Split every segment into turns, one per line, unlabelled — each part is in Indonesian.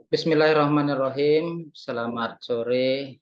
Bismillahirrahmanirrahim. Selamat sore.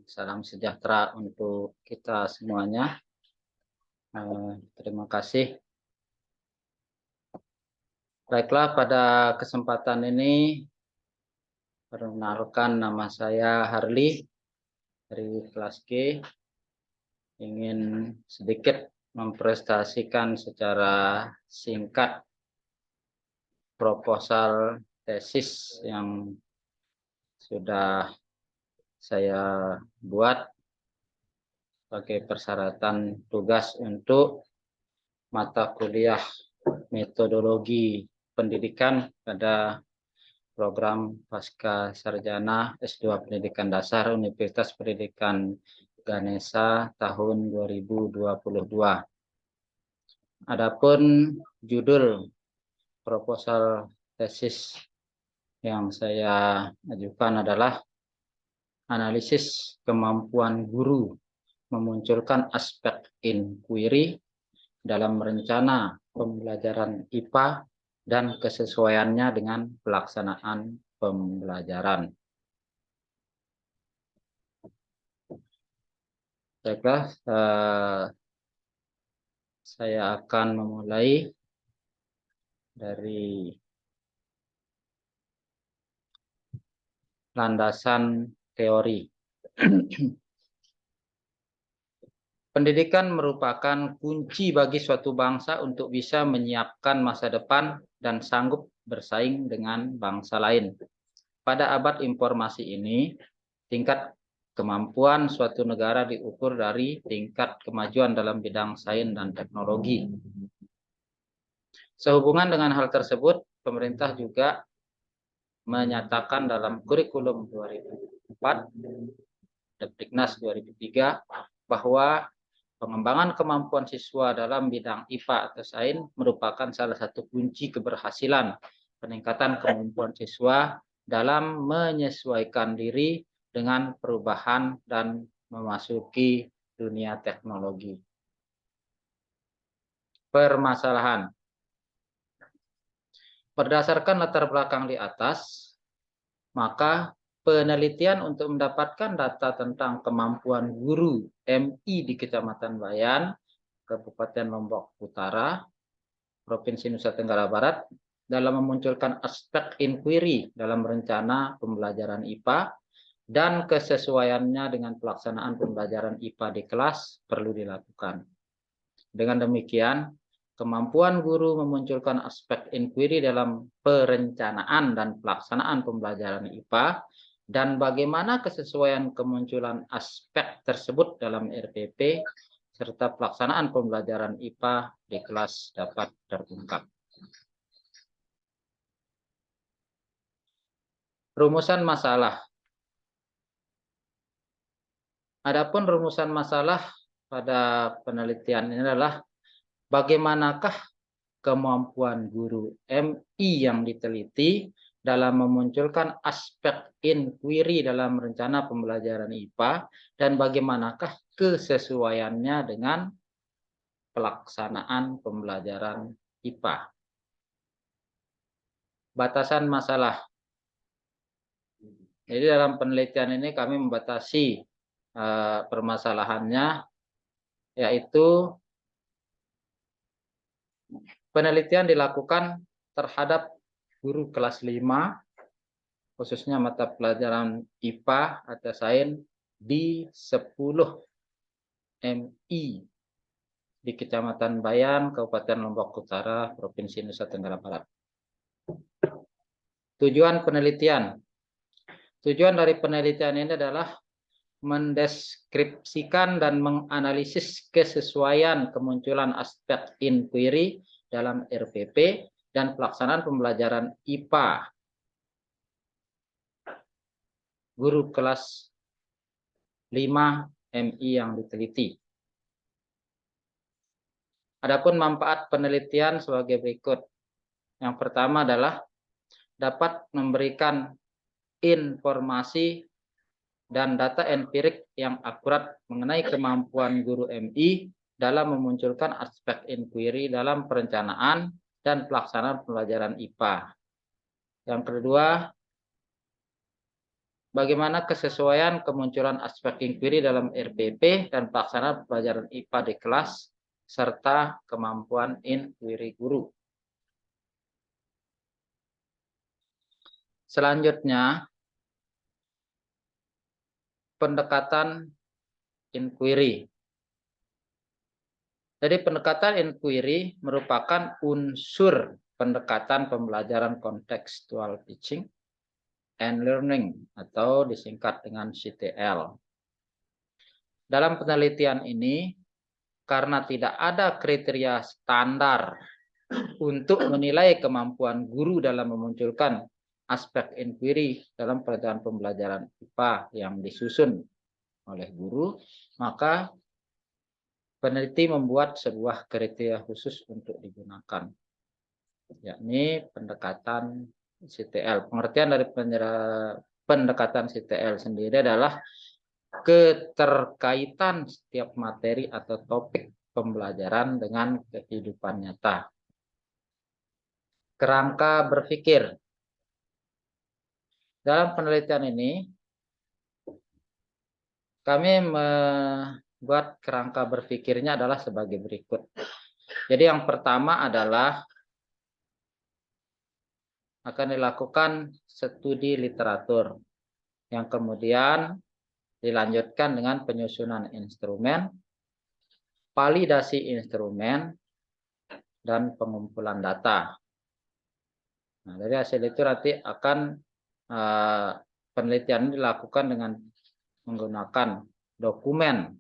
Salam sejahtera untuk kita semuanya. Terima kasih. Baiklah, pada kesempatan ini perkenalkan, nama saya Harli dari kelas G. Ingin sedikit mempresentasikan secara singkat proposal tesis yang sudah saya buat sebagai persyaratan tugas untuk mata kuliah metodologi pendidikan pada program Pasca Sarjana S2 Pendidikan Dasar Universitas Pendidikan Ganesha tahun 2022. Adapun judul proposal tesis yang saya ajukan adalah analisis kemampuan guru memunculkan aspek inquiry dalam rencana pembelajaran IPA dan kesesuaiannya dengan pelaksanaan pembelajaran. Baiklah, saya akan memulai dari landasan teori. Pendidikan merupakan kunci bagi suatu bangsa untuk bisa menyiapkan masa depan dan sanggup bersaing dengan bangsa lain. Pada abad informasi ini, tingkat kemampuan suatu negara diukur dari tingkat kemajuan dalam bidang sains dan teknologi. Sehubungan dengan hal tersebut, pemerintah juga menyatakan dalam kurikulum 2004, Depdiknas 2003, bahwa pengembangan kemampuan siswa dalam bidang IPA atau sains merupakan salah satu kunci keberhasilan peningkatan kemampuan siswa dalam menyesuaikan diri dengan perubahan dan memasuki dunia teknologi. Permasalahan. Berdasarkan latar belakang di atas, maka penelitian untuk mendapatkan data tentang kemampuan guru MI di Kecamatan Bayan, Kabupaten Lombok Utara, Provinsi Nusa Tenggara Barat, dalam memunculkan aspek inquiry dalam rencana pembelajaran IPA dan kesesuaiannya dengan pelaksanaan pembelajaran IPA di kelas perlu dilakukan. Dengan demikian, kemampuan guru memunculkan aspek inquiry dalam perencanaan dan pelaksanaan pembelajaran IPA dan bagaimana kesesuaian kemunculan aspek tersebut dalam RPP serta pelaksanaan pembelajaran IPA di kelas dapat terungkap. Rumusan masalah. Adapun rumusan masalah pada penelitian ini adalah bagaimanakah kemampuan guru MI yang diteliti dalam memunculkan aspek inquiry dalam rencana pembelajaran IPA dan bagaimanakah kesesuaiannya dengan pelaksanaan pembelajaran IPA. Batasan masalah. Jadi dalam penelitian ini kami membatasi permasalahannya, yaitu penelitian dilakukan terhadap guru kelas 5, khususnya mata pelajaran IPA atau sains di 10 MI di Kecamatan Bayan, Kabupaten Lombok Utara, Provinsi Nusa Tenggara Barat. Tujuan penelitian. Tujuan dari penelitian ini adalah mendeskripsikan dan menganalisis kesesuaian kemunculan aspek inquiry dalam RPP dan pelaksanaan pembelajaran IPA guru kelas 5 MI yang diteliti. Adapun manfaat penelitian sebagai berikut. Yang pertama adalah dapat memberikan informasi dan data empirik yang akurat mengenai kemampuan guru MI dalam memunculkan aspek inquiry dalam perencanaan dan pelaksanaan pembelajaran IPA. Yang kedua, bagaimana kesesuaian kemunculan aspek inquiry dalam RPP dan pelaksanaan pelajaran IPA di kelas, serta kemampuan inquiry guru. Selanjutnya, pendekatan inquiry. Jadi pendekatan inquiry merupakan unsur pendekatan pembelajaran contextual teaching and learning atau disingkat dengan CTL. Dalam penelitian ini, karena tidak ada kriteria standar untuk menilai kemampuan guru dalam memunculkan aspek inquiry dalam perencanaan pembelajaran IPA yang disusun oleh guru, maka peneliti membuat sebuah kriteria khusus untuk digunakan, yakni pendekatan CTL. Pengertian dari pendekatan CTL sendiri adalah keterkaitan setiap materi atau topik pembelajaran dengan kehidupan nyata. Kerangka berpikir. Dalam penelitian ini, kami membuat kerangka berpikirnya adalah sebagai berikut. Jadi yang pertama adalah akan dilakukan studi literatur, yang kemudian dilanjutkan dengan penyusunan instrumen, validasi instrumen, dan pengumpulan data. Nah, dari hasil itu nanti akan penelitian dilakukan dengan menggunakan dokumen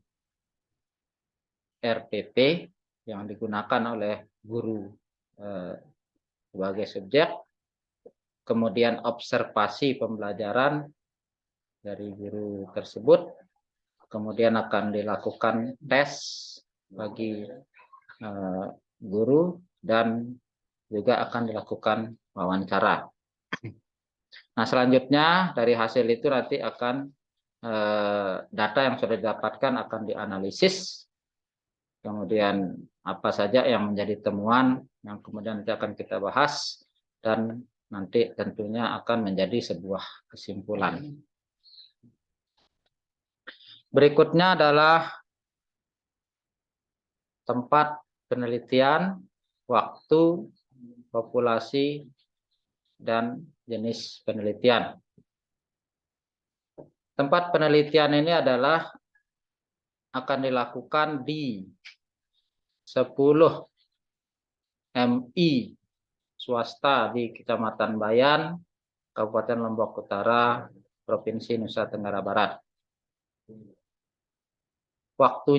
RPP yang digunakan oleh guru sebagai subjek, kemudian observasi pembelajaran dari guru tersebut, kemudian akan dilakukan tes bagi guru dan juga akan dilakukan wawancara. Nah, selanjutnya dari hasil itu nanti akan data yang sudah didapatkan akan dianalisis, kemudian apa saja yang menjadi temuan yang kemudian nanti akan kita bahas, dan nanti tentunya akan menjadi sebuah kesimpulan. Berikutnya adalah tempat penelitian, waktu, populasi, dan jenis penelitian. Tempat penelitian ini adalah akan dilakukan di 10 MI swasta di Kecamatan Bayan, Kabupaten Lombok Utara, Provinsi Nusa Tenggara Barat. Waktu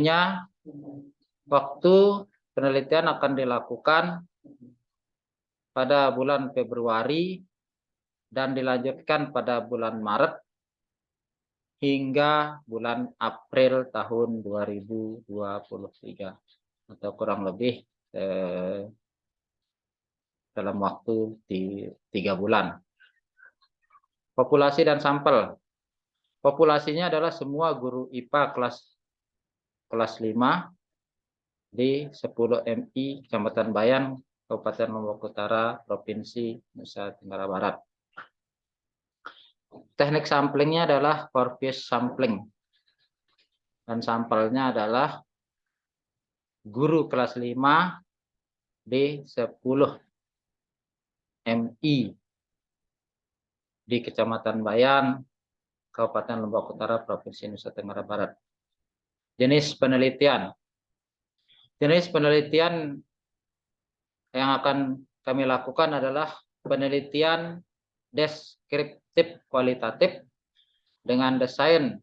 penelitian akan dilakukan pada bulan Februari dan dilanjutkan pada bulan Maret hingga bulan April tahun 2023, atau kurang lebih dalam waktu 3 bulan. Populasi dan sampel. Populasinya adalah semua guru IPA kelas 5 di 10 MI Kecamatan Bayan, Kabupaten Lombok Utara, Provinsi Nusa Tenggara Barat. Teknik samplingnya adalah Corpus sampling, dan sampelnya adalah guru kelas 5 di 10 MI di Kecamatan Bayan, Kabupaten Lombok Utara, Provinsi Nusa Tenggara Barat. Jenis penelitian. Jenis penelitian yang akan kami lakukan adalah penelitian deskriptif kualitatif dengan desain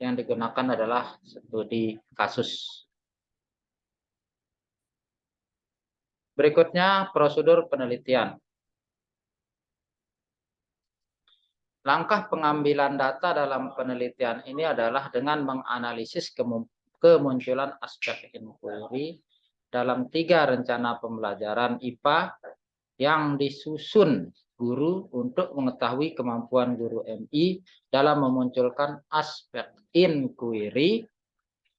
yang digunakan adalah studi kasus. Berikutnya prosedur penelitian. Langkah pengambilan data dalam penelitian ini adalah dengan menganalisis kemunculan aspek inquiry dalam 3 rencana pembelajaran IPA yang disusun guru untuk mengetahui kemampuan guru MI dalam memunculkan aspek inquiry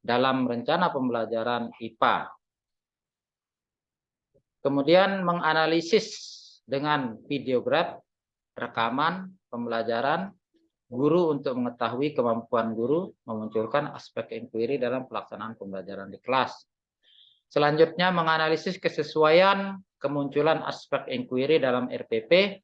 dalam rencana pembelajaran IPA. Kemudian menganalisis dengan videograf, rekaman, pembelajaran, guru untuk mengetahui kemampuan guru, memunculkan aspek inquiry dalam pelaksanaan pembelajaran di kelas. Selanjutnya menganalisis kesesuaian kemunculan aspek inquiry dalam RPP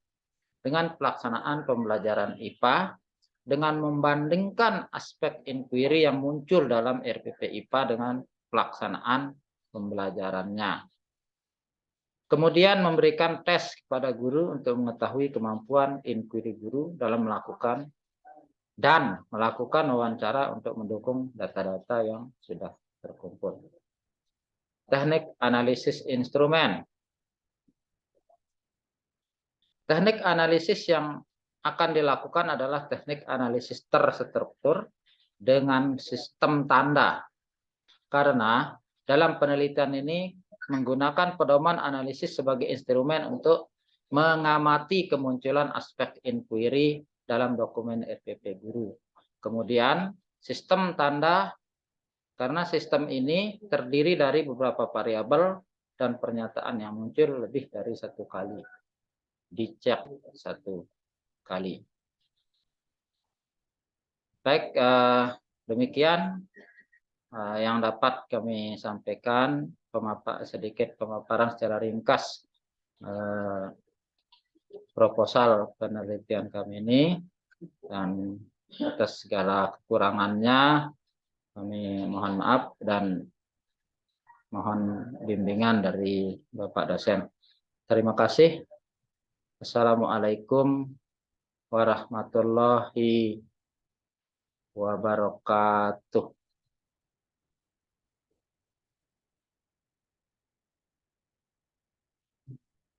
dengan pelaksanaan pembelajaran IPA dengan membandingkan aspek inquiry yang muncul dalam RPP IPA dengan pelaksanaan pembelajarannya. Kemudian memberikan tes kepada guru untuk mengetahui kemampuan inquiry guru dalam melakukan wawancara untuk mendukung data-data yang sudah terkumpul. Teknik analisis instrumen. Teknik analisis yang akan dilakukan adalah teknik analisis terstruktur dengan sistem tanda. Karena dalam penelitian ini menggunakan pedoman analisis sebagai instrumen untuk mengamati kemunculan aspek inquiry dalam dokumen RPP guru. Kemudian sistem tanda, karena sistem ini terdiri dari beberapa variabel dan pernyataan yang muncul lebih dari satu kali. Dicek satu kali. Baik, demikian yang dapat kami sampaikan, sedikit pemaparan secara ringkas proposal penelitian kami ini, dan atas segala kekurangannya kami mohon maaf dan mohon bimbingan dari Bapak dosen. Terima kasih. Assalamualaikum warahmatullahi wabarakatuh.